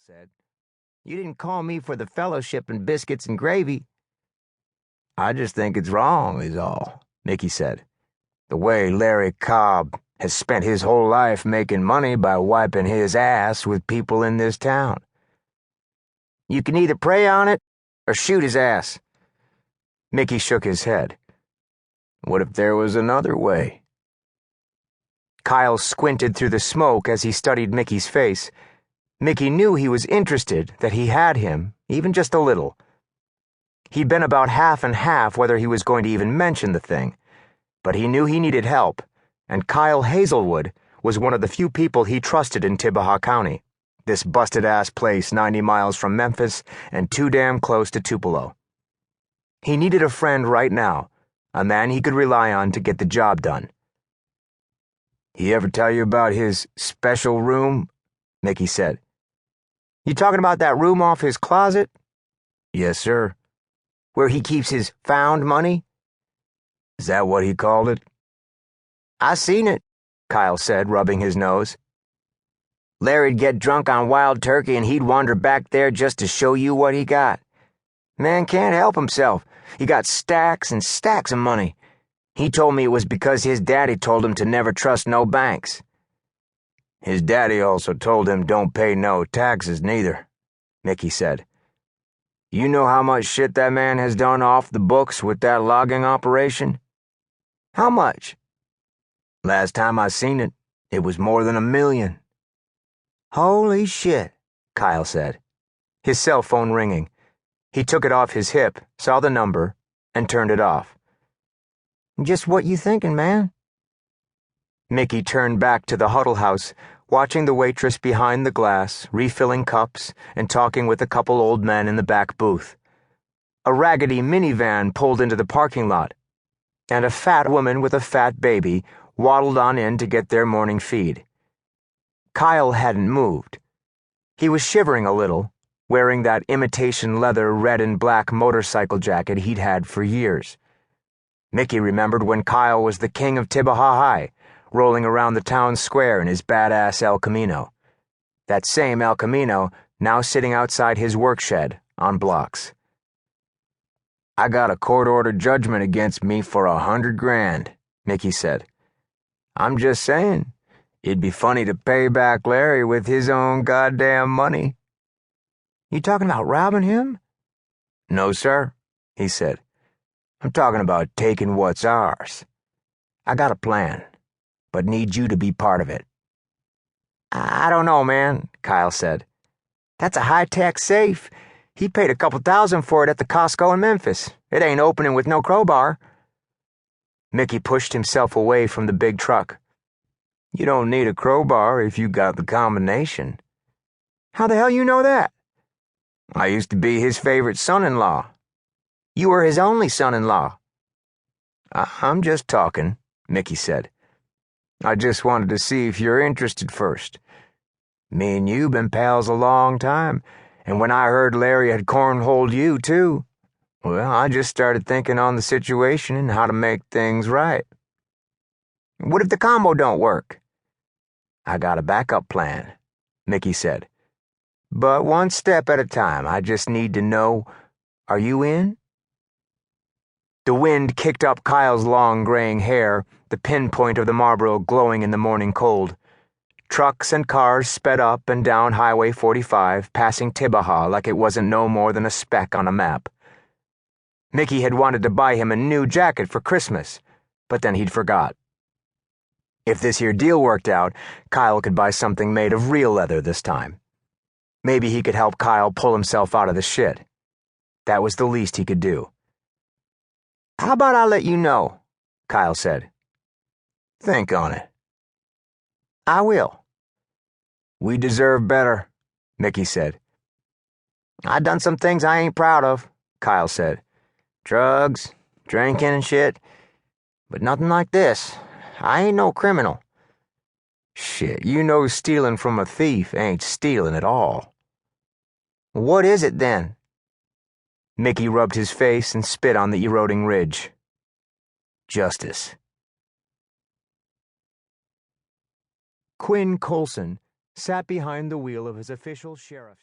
said. "You didn't call me for the fellowship and biscuits and gravy." "I just think it's wrong, is all," Mickey said. "The way Larry Cobb has spent his whole life making money by wiping his ass with people in this town. You can either prey on it or shoot his ass." Mickey shook his head. "What if there was another way?" Kyle squinted through the smoke as he studied Mickey's face. Mickey knew he was interested, that he had him, even just a little. He'd been about half and half whether he was going to even mention the thing, but he knew he needed help, and Kyle Hazelwood was one of the few people he trusted in Tibaha County, this busted-ass place 90 miles from Memphis and too damn close to Tupelo. He needed a friend right now, a man he could rely on to get the job done. "He ever tell you about his special room?" Mickey said. "You talking about that room off his closet?" "Yes, sir." "Where he keeps his found money?" "Is that what he called it?" "I seen it," Kyle said, rubbing his nose. "Larry'd get drunk on wild turkey and he'd wander back there just to show you what he got. Man can't help himself. He got stacks and stacks of money. He told me it was because his daddy told him to never trust no banks." "His daddy also told him don't pay no taxes neither," Mickey said. "You know how much shit that man has done off the books with that logging operation?" "How much?" "Last time I seen it, it was more than $1 million. "Holy shit," Kyle said, his cell phone ringing. He took it off his hip, saw the number, and turned it off. "Just what you thinking, man?" Mickey turned back to the Huddle House, watching the waitress behind the glass, refilling cups and talking with a couple old men in the back booth. A raggedy minivan pulled into the parking lot, and a fat woman with a fat baby waddled on in to get their morning feed. Kyle hadn't moved. He was shivering a little, wearing that imitation leather red and black motorcycle jacket he'd had for years. Mickey remembered when Kyle was the king of Tibaha High, rolling around the town square in his badass El Camino. That same El Camino now sitting outside his work shed on blocks. "I got a court-ordered judgment against me for $100 grand, Mickey said. "I'm just saying, it'd be funny to pay back Larry with his own goddamn money." "You talking about robbing him?" "No, sir," he said. "I'm talking about taking what's ours. I got a plan, but need you to be part of it." "I don't know, man," Kyle said. "That's a high-tech safe. He paid a couple $1,000 for it at the Costco in Memphis. It ain't opening with no crowbar." Mickey pushed himself away from the big truck. "You don't need a crowbar if you got the combination." "How the hell you know that?" "I used to be his favorite son-in-law." "You were his only son-in-law." I'm just talking," Mickey said. "I just wanted to see if you're interested first. Me and you been pals a long time, and when I heard Larry had cornholed you, too, well, I just started thinking on the situation and how to make things right." "What if the combo don't work?" "I got a backup plan," Mickey said. "But one step at a time. I just need to know, are you in?" The wind kicked up Kyle's long graying hair, the pinpoint of the Marlboro glowing in the morning cold. Trucks and cars sped up and down Highway 45, passing Tibaha like it wasn't no more than a speck on a map. Mickey had wanted to buy him a new jacket for Christmas, but then he'd forgot. If this here deal worked out, Kyle could buy something made of real leather this time. Maybe he could help Kyle pull himself out of the shit. That was the least he could do. "How about I let you know?" Kyle said. "Think on it." "I will." "We deserve better," Mickey said. "I done some things I ain't proud of," Kyle said. "Drugs, drinking and shit. But nothing like this. I ain't no criminal." "Shit, you know stealing from a thief ain't stealing at all." "What is it then?" Mickey rubbed his face and spit on the eroding ridge. "Justice." Quinn Colson sat behind the wheel of his official sheriff's